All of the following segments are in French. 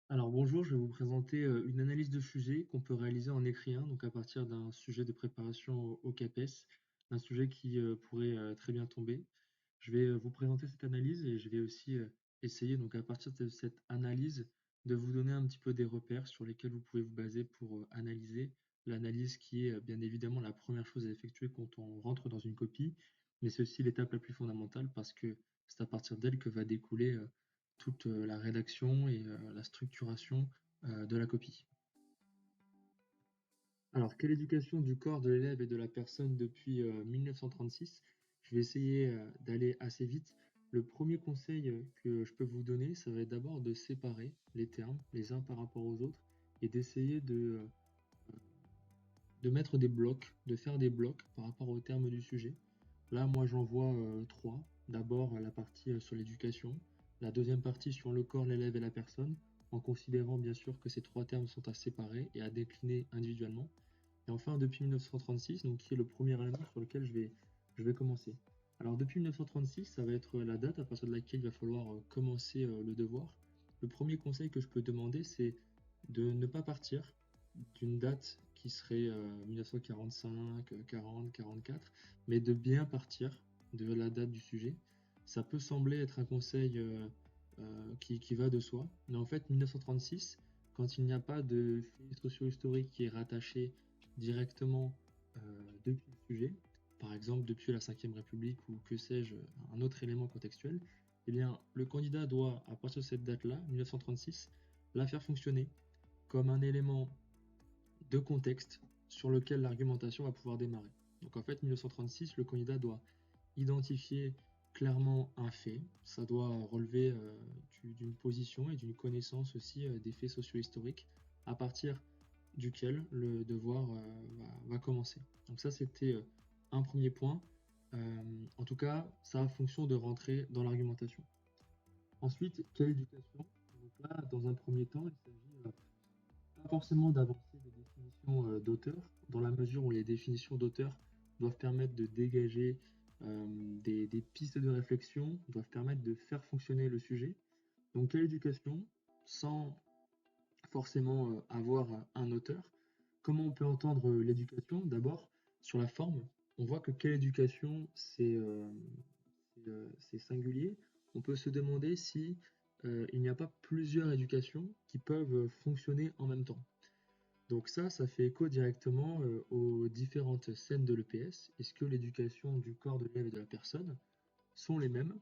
Alors bonjour, je vais vous présenter une analyse de sujet qu'on peut réaliser en écrit 1, donc à partir d'un sujet de préparation au CAPES, un sujet qui pourrait très bien tomber. Je vais vous présenter cette analyse et je vais aussi essayer, donc à partir de cette analyse, de vous donner un petit peu des repères sur lesquels vous pouvez vous baser pour analyser l'analyse qui est bien évidemment la première chose à effectuer quand on rentre dans une copie, mais c'est aussi l'étape la plus fondamentale parce que c'est à partir d'elle que va découler toute la rédaction et la structuration de la copie. Alors, quelle éducation du corps de l'élève et de la personne depuis 1936? Je vais essayer d'aller assez vite. Le premier conseil que je peux vous donner, ça va être d'abord de séparer les termes les uns par rapport aux autres et d'essayer de mettre des blocs, de faire des blocs par rapport aux termes du sujet. Là, moi, j'en vois trois. D'abord, la partie sur l'éducation, la deuxième partie sur le corps, l'élève et la personne, en considérant bien sûr que ces trois termes sont à séparer et à décliner individuellement. Et enfin, depuis 1936, donc, qui est le premier élément sur lequel je vais commencer. Alors, depuis 1936, ça va être la date à partir de laquelle il va falloir commencer le devoir. Le premier conseil que je peux demander, c'est de ne pas partir d'une date qui serait 1945, 40, 44, mais de bien partir de la date du sujet. Ça peut sembler être un conseil qui va de soi, mais en fait, 1936, quand il n'y a pas de fait socio-historique qui est rattaché directement depuis le sujet, par exemple depuis la Ve République ou que sais-je, un autre élément contextuel, eh bien, le candidat doit, à partir de cette date-là, 1936, la faire fonctionner comme un élément de contexte sur lequel l'argumentation va pouvoir démarrer. Donc en fait, 1936, le candidat doit identifier clairement un fait, ça doit relever d'une position et d'une connaissance aussi des faits socio-historiques à partir duquel le devoir va commencer. Donc ça, c'était un premier point. En tout cas, ça a fonction de rentrer dans l'argumentation. Ensuite, quelle éducation? Donc là, dans un premier temps, il s'agit pas forcément d'avancer des définitions d'auteur, dans la mesure où les définitions d'auteur doivent permettre de dégager des pistes de réflexion, doivent permettre de faire fonctionner le sujet. Donc, quelle éducation, sans forcément avoir un auteur? Comment on peut entendre l'éducation? D'abord, sur la forme, on voit que quelle éducation, c'est singulier. On peut se demander si il n'y a pas plusieurs éducations qui peuvent fonctionner en même temps. Donc ça fait écho directement aux différentes scènes de l'EPS. Est-ce que l'éducation du corps de l'élève et de la personne sont les mêmes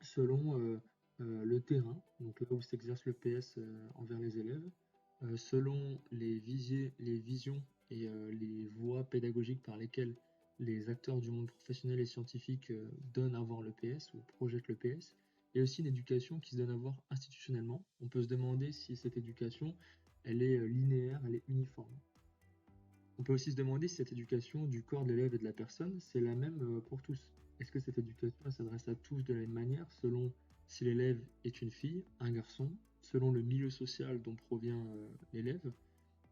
selon le terrain, donc là où s'exerce l'EPS envers les élèves, selon les visions et les voies pédagogiques par lesquelles les acteurs du monde professionnel et scientifique donnent à voir l'EPS ou projettent l'EPS, et aussi une éducation qui se donne à voir institutionnellement. On peut se demander si cette éducation, elle est linéaire, elle est uniforme. On peut aussi se demander si cette éducation du corps de l'élève et de la personne, c'est la même pour tous. Est-ce que cette éducation s'adresse à tous de la même manière, selon si l'élève est une fille, un garçon, selon le milieu social dont provient l'élève,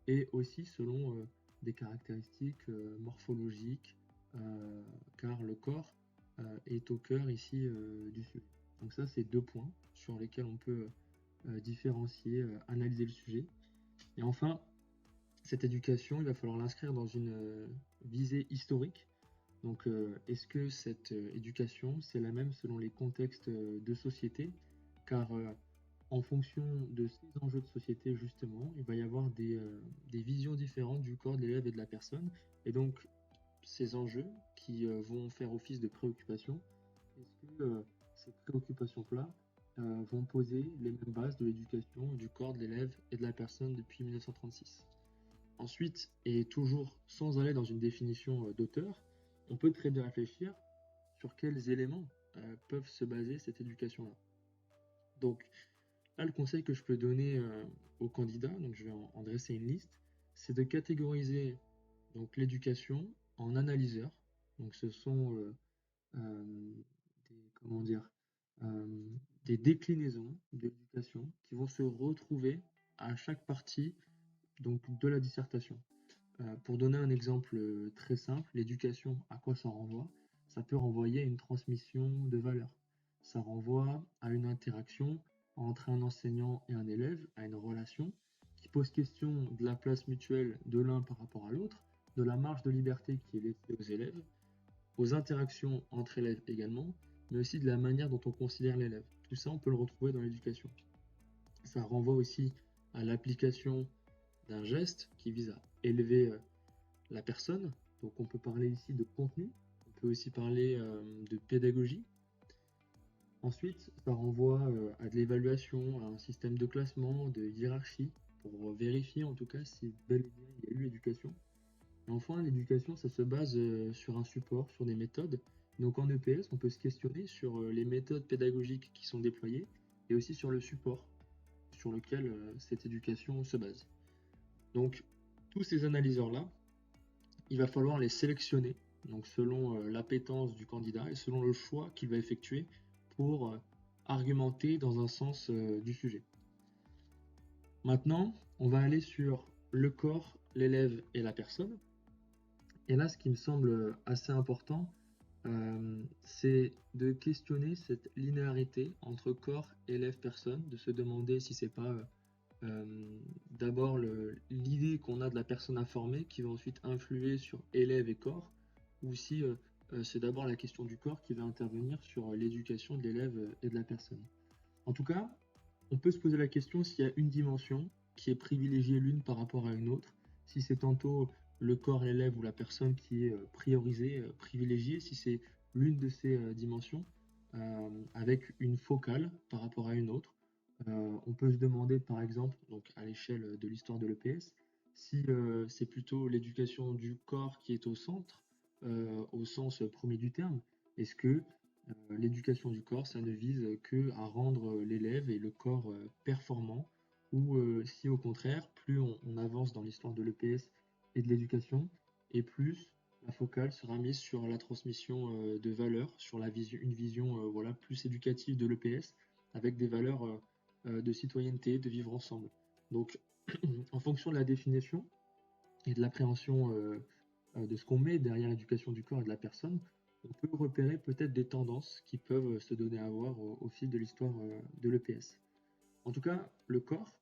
et aussi selon des caractéristiques morphologiques, car le corps est au cœur ici du sujet. Donc ça, c'est deux points sur lesquels on peut différencier, analyser le sujet. Et enfin, cette éducation, il va falloir l'inscrire dans une visée historique. Donc, est-ce que cette éducation, c'est la même selon les contextes de société? Car en fonction de ces enjeux de société, justement, il va y avoir des visions différentes du corps de l'élève et de la personne. Et donc, ces enjeux qui vont faire office de préoccupation, est-ce que ces préoccupations-là vont poser les mêmes bases de l'éducation du corps de l'élève et de la personne depuis 1936? Ensuite, et toujours sans aller dans une définition d'auteur, on peut très bien réfléchir sur quels éléments peuvent se baser cette éducation-là. Donc là, le conseil que je peux donner aux candidats, donc je vais en dresser une liste, c'est de catégoriser donc l'éducation en analyseurs. Donc ce sont des, comment dire, euh, des déclinaisons de l'éducation qui vont se retrouver à chaque partie donc, de la dissertation. Pour donner un exemple très simple, l'éducation, à quoi ça renvoie? Ça peut renvoyer à une transmission de valeurs. Ça renvoie à une interaction entre un enseignant et un élève, à une relation, qui pose question de la place mutuelle de l'un par rapport à l'autre, de la marge de liberté qui est laissée aux élèves, aux interactions entre élèves également, mais aussi de la manière dont on considère l'élève. Tout ça, on peut le retrouver dans l'éducation. Ça renvoie aussi à l'application d'un geste qui vise à élever la personne. Donc on peut parler ici de contenu, on peut aussi parler de pédagogie. Ensuite, ça renvoie à de l'évaluation, à un système de classement, de hiérarchie, pour vérifier en tout cas si bel et bien il y a eu éducation. Et enfin, l'éducation, ça se base sur un support, sur des méthodes. Donc en EPS, on peut se questionner sur les méthodes pédagogiques qui sont déployées et aussi sur le support sur lequel cette éducation se base. Donc tous ces analyseurs-là, il va falloir les sélectionner, donc selon l'appétence du candidat et selon le choix qu'il va effectuer pour argumenter dans un sens du sujet. Maintenant, on va aller sur le corps, l'élève et la personne. Et là, ce qui me semble assez important, c'est de questionner cette linéarité entre corps, élève, personne, de se demander si c'est pas d'abord l'idée qu'on a de la personne informée qui va ensuite influer sur élève et corps, ou si c'est d'abord la question du corps qui va intervenir sur l'éducation de l'élève et de la personne. En tout cas, on peut se poser la question s'il y a une dimension qui est privilégiée l'une par rapport à une autre, si c'est tantôt le corps, l'élève ou la personne qui est priorisée, privilégiée, si c'est l'une de ces dimensions avec une focale par rapport à une autre. On peut se demander par exemple, donc à l'échelle de l'histoire de l'EPS, si c'est plutôt l'éducation du corps qui est au centre, au sens premier du terme. Est-ce que l'éducation du corps, ça ne vise que à rendre l'élève et le corps performants, ou si au contraire, plus on avance dans l'histoire de l'EPS et de l'éducation, et plus la focale sera mise sur la transmission de valeurs, sur une vision voilà, plus éducative de l'EPS, avec des valeurs de citoyenneté, de vivre ensemble. Donc, en fonction de la définition et de l'appréhension de ce qu'on met derrière l'éducation du corps et de la personne, on peut repérer peut-être des tendances qui peuvent se donner à voir au fil de l'histoire de l'EPS. En tout cas, le corps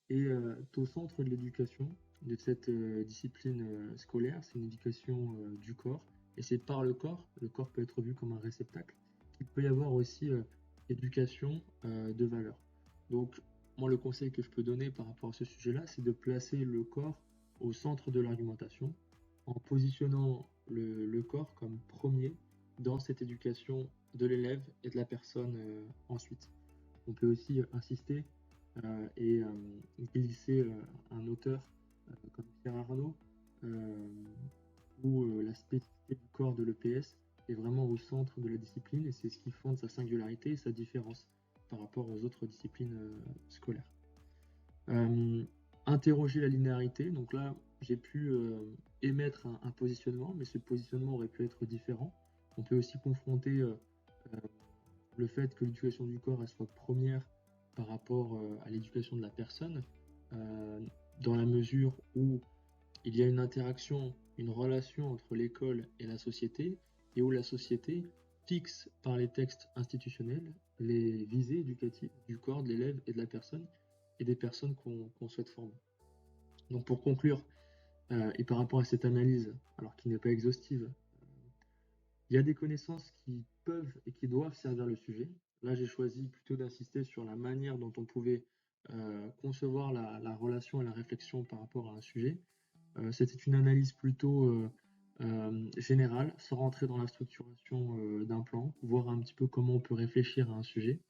est au centre de l'éducation de cette discipline scolaire. C'est une éducation du corps, et c'est par le corps peut être vu comme un réceptacle, qu'il peut y avoir aussi éducation de valeurs. Donc, moi, le conseil que je peux donner par rapport à ce sujet-là, c'est de placer le corps au centre de l'argumentation, en positionnant le corps comme premier dans cette éducation de l'élève et de la personne ensuite. On peut aussi insister et glisser un auteur comme Pierre Arnaud, où la spécificité du corps de l'EPS est vraiment au centre de la discipline, et c'est ce qui fonde sa singularité et sa différence par rapport aux autres disciplines scolaires. Interroger la linéarité, donc là j'ai pu émettre un positionnement, mais ce positionnement aurait pu être différent. On peut aussi confronter le fait que l'éducation du corps elle soit première par rapport à l'éducation de la personne, dans la mesure où il y a une interaction, une relation entre l'école et la société, et où la société fixe par les textes institutionnels les visées éducatives du corps, de l'élève et de la personne, et des personnes qu'on souhaite former. Donc pour conclure, et par rapport à cette analyse, alors qui n'est pas exhaustive, il y a des connaissances qui peuvent et qui doivent servir le sujet. Là, j'ai choisi plutôt d'insister sur la manière dont on pouvait concevoir la relation et la réflexion par rapport à un sujet. C'était une analyse plutôt générale, sans rentrer dans la structuration d'un plan, voir un petit peu comment on peut réfléchir à un sujet.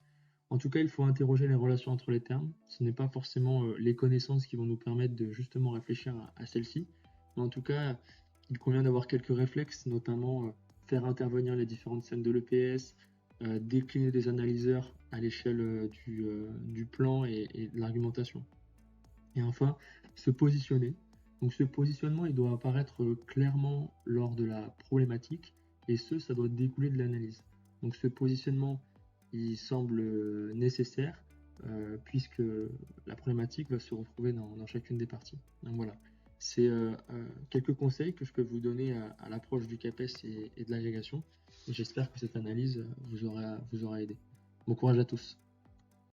En tout cas, il faut interroger les relations entre les termes. Ce n'est pas forcément les connaissances qui vont nous permettre de justement réfléchir à celles-ci. Mais en tout cas, il convient d'avoir quelques réflexes, notamment faire intervenir les différentes scènes de l'EPS, décliner des analyseurs à l'échelle du plan et de l'argumentation. Et enfin, se positionner. Donc ce positionnement, il doit apparaître clairement lors de la problématique, et ça doit découler de l'analyse. Donc ce positionnement, il semble nécessaire, puisque la problématique va se retrouver dans chacune des parties. Donc voilà, c'est quelques conseils que je peux vous donner à l'approche du CAPES et de l'agrégation. J'espère que cette analyse vous aura aidé. Bon courage à tous.